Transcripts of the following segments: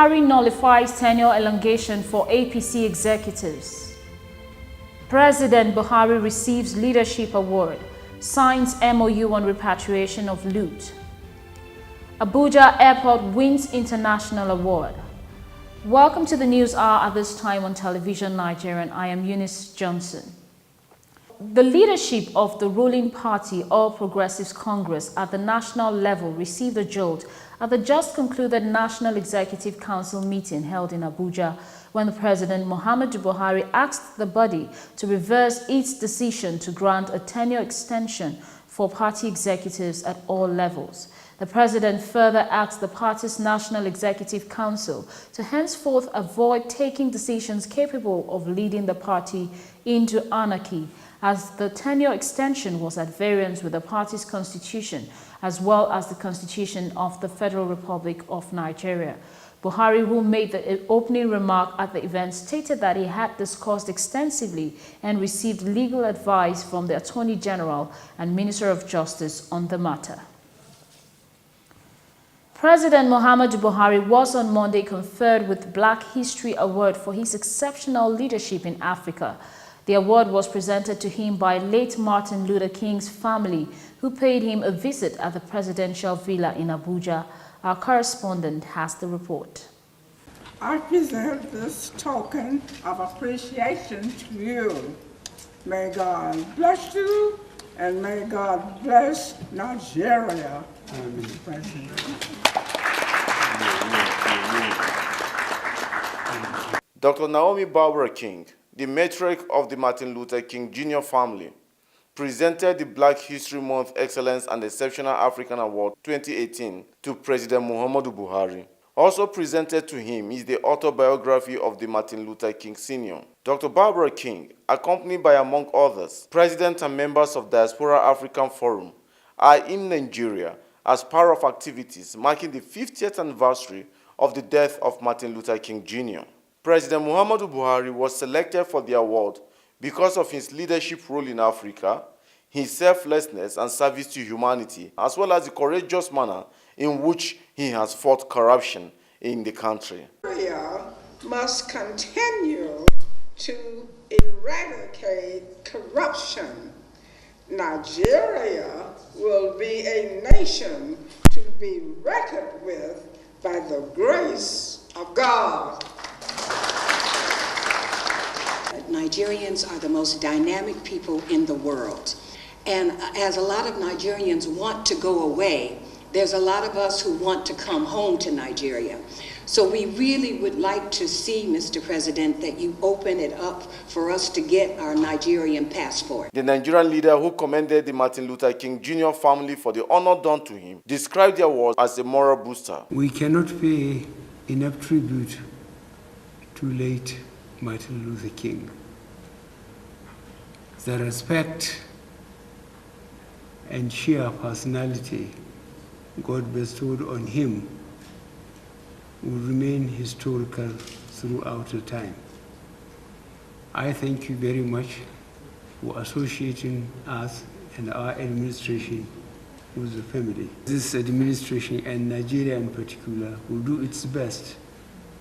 Buhari nullifies tenure elongation for APC executives. President Buhari receives Leadership Award, signs MOU on repatriation of loot. Abuja Airport wins International Award. Welcome to the News Hour at this time on Television Nigerian. I am Eunice Johnson. The leadership of the ruling party, All Progressives Congress, at the national level received a jolt at the just concluded National Executive Council meeting held in Abuja when the President Muhammadu Buhari asked the body to reverse its decision to grant a tenure extension for party executives at all levels. The President further asked the party's National Executive Council to henceforth avoid taking decisions capable of leading the party into anarchy, as the tenure extension was at variance with the party's constitution as well as the Constitution of the Federal Republic of Nigeria. Buhari, who made the opening remark at the event, stated that he had discussed extensively and received legal advice from the Attorney General and Minister of Justice on the matter. President Muhammadu Buhari was on Monday conferred with Black History Award for his exceptional leadership in Africa. The award was presented to him by late Martin Luther King's family, who paid him a visit at the presidential villa in Abuja. Our correspondent has the report. I present this token of appreciation to you. May God bless you, and may God bless Nigeria. Mr. President. Dr. Naomi Barbara King, the matriarch of the Martin Luther King Jr. family, presented the Black History Month Excellence and Exceptional African Award 2018 to President Muhammadu Buhari. Also presented to him is the autobiography of the Martin Luther King Sr. Dr. Barbara King, accompanied by, among others, President and members of Diaspora African Forum, are in Nigeria as part of activities marking the 50th anniversary of the death of Martin Luther King Jr. President Muhammadu Buhari was selected for the award because of his leadership role in Africa, his selflessness and service to humanity, as well as the courageous manner in which he has fought corruption in the country. Nigeria must continue to eradicate corruption. Nigeria will be a nation to be reckoned with by the grace of God. Nigerians are the most dynamic people in the world. And as a lot of Nigerians want to go away, there's a lot of us who want to come home to Nigeria. So we really would like to see, Mr. President, that you open it up for us to get our Nigerian passport. The Nigerian leader, who commended the Martin Luther King Jr. family for the honor done to him, described the award as a moral booster. We cannot pay enough tribute to late Martin Luther King. The respect and sheer personality God bestowed on him will remain historical throughout the time. I thank you very much for associating us and our administration with the family. This administration, and Nigeria in particular, will do its best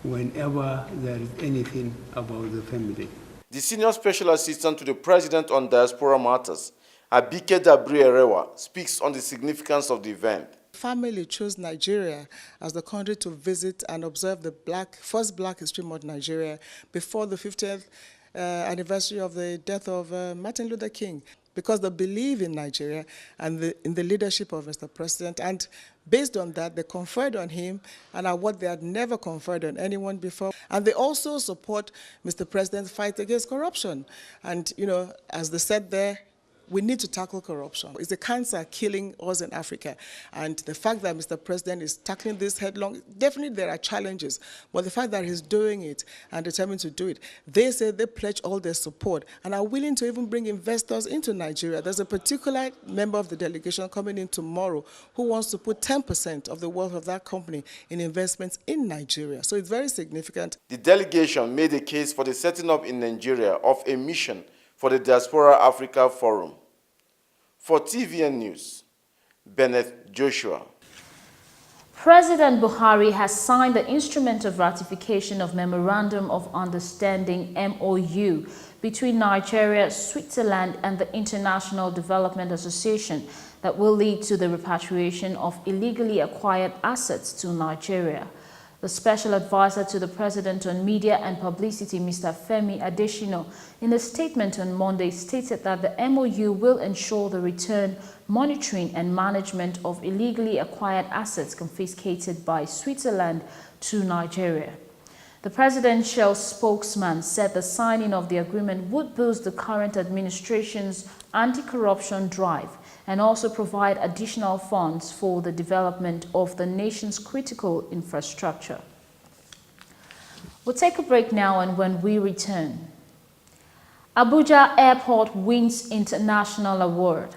whenever there is anything about the family. The Senior Special Assistant to the President on Diaspora Matters, Abike Dabri-Erewa, speaks on the significance of the event. Family chose Nigeria as the country to visit and observe the first Black History Month Nigeria before the 50th anniversary of the death of Martin Luther King, because they believe in Nigeria and in the leadership of Mr. President. And based on that, they conferred on him an award they had never conferred on anyone before. And they also support Mr. President's fight against corruption. And, you know, as they said there, we need to tackle corruption. It's a cancer killing us in Africa. And the fact that Mr. President is tackling this headlong, definitely there are challenges, but the fact that he's doing it and determined to do it, they say they pledge all their support and are willing to even bring investors into Nigeria. There's a particular member of the delegation coming in tomorrow who wants to put 10% of the wealth of that company in investments in Nigeria. So it's very significant. The delegation made a case for the setting up in Nigeria of a mission for the Diaspora Africa Forum. For TVN News, Bennett Joshua. President Buhari has signed the Instrument of Ratification of Memorandum of Understanding (MOU) between Nigeria, Switzerland, and the International Development Association that will lead to the repatriation of illegally acquired assets to Nigeria. The Special Advisor to the President on Media and Publicity, Mr. Femi Adesina, in a statement on Monday stated that the MOU will ensure the return, monitoring and management of illegally acquired assets confiscated by Switzerland to Nigeria. The presidential spokesman said the signing of the agreement would boost the current administration's anti-corruption drive and also provide additional funds for the development of the nation's critical infrastructure. We'll take a break now, and when we return, Abuja Airport wins international award.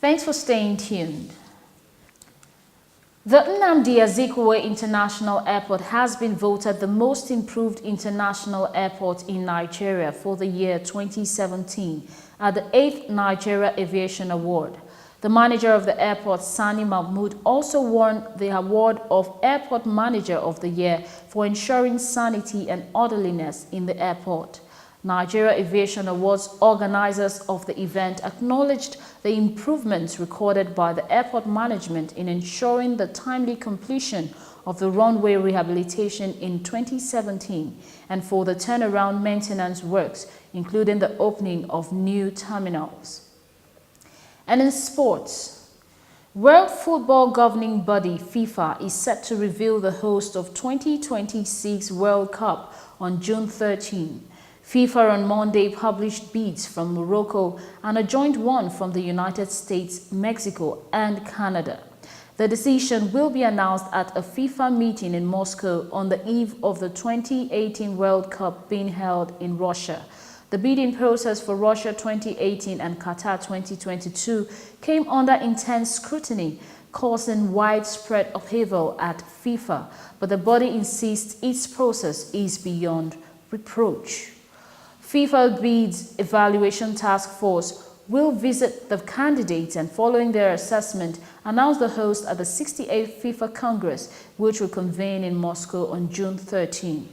Thanks for staying tuned. The Nnamdi Azikiwe International Airport has been voted the most improved international airport in Nigeria for the year 2017 at the 8th Nigeria Aviation Award. The manager of the airport, Sani Mahmood, also won the award of Airport Manager of the Year for ensuring sanity and orderliness in the airport. Nigeria Aviation Awards organizers of the event acknowledged the improvements recorded by the airport management in ensuring the timely completion of the runway rehabilitation in 2017 and for the turnaround maintenance works, including the opening of new terminals. And in sports, World Football Governing Body FIFA is set to reveal the host of 2026 World Cup on June 13. FIFA on Monday published bids from Morocco and a joint one from the United States, Mexico, and Canada. The decision will be announced at a FIFA meeting in Moscow on the eve of the 2018 World Cup being held in Russia. The bidding process for Russia 2018 and Qatar 2022 came under intense scrutiny, causing widespread upheaval at FIFA, but the body insists its process is beyond reproach. FIFA Bids Evaluation Task Force will visit the candidates and, following their assessment, announce the host at the 68th FIFA Congress, which will convene in Moscow on June 13.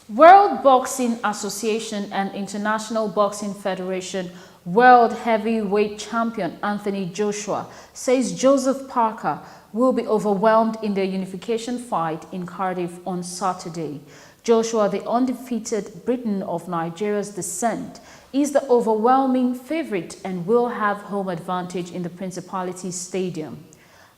World Boxing Association and International Boxing Federation World Heavyweight Champion Anthony Joshua says Joseph Parker will be overwhelmed in their unification fight in Cardiff on Saturday. Joshua, the undefeated Briton of Nigeria's descent, is the overwhelming favorite and will have home advantage in the Principality Stadium.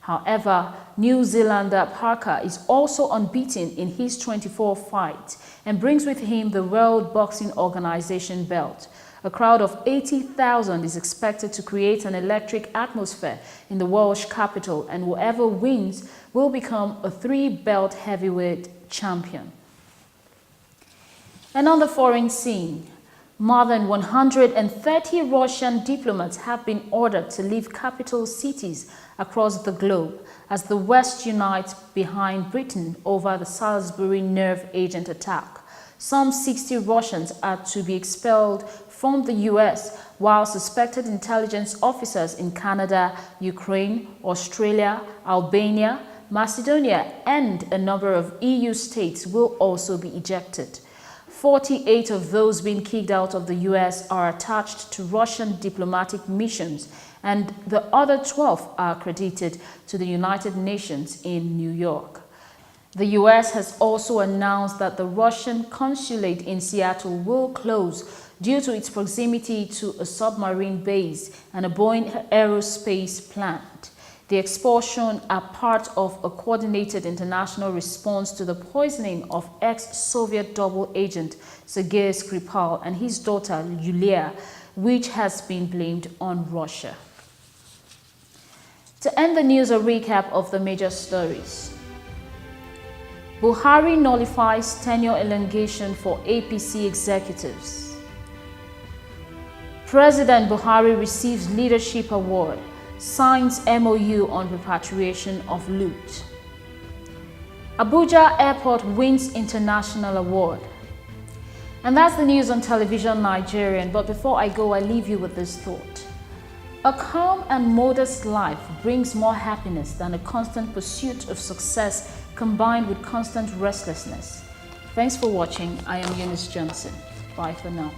However, New Zealander Parker is also unbeaten in his 24 fights and brings with him the World Boxing Organization belt. A crowd of 80,000 is expected to create an electric atmosphere in the Welsh capital, and whoever wins will become a three-belt heavyweight champion. And on the foreign scene, more than 130 Russian diplomats have been ordered to leave capital cities across the globe as the West unites behind Britain over the Salisbury nerve agent attack. Some 60 Russians are to be expelled from the US, while suspected intelligence officers in Canada, Ukraine, Australia, Albania, Macedonia, and a number of EU states will also be ejected. 48 of those being kicked out of the US are attached to Russian diplomatic missions, and the other 12 are credited to the United Nations in New York. The US has also announced that the Russian consulate in Seattle will close due to its proximity to a submarine base and a Boeing aerospace plant. The expulsion are part of a coordinated international response to the poisoning of ex-Soviet double agent Sergei Skripal and his daughter Yulia, which has been blamed on Russia. To end the news, a recap of the major stories. Buhari nullifies tenure elongation for APC executives. President Buhari receives leadership award, signs MOU on repatriation of loot. Abuja Airport wins international award. And that's the news on television Nigerian. But before I go, I leave you with this thought. A calm and modest life brings more happiness than a constant pursuit of success combined with constant restlessness. Thanks for watching. I am Eunice Johnson. Bye for now.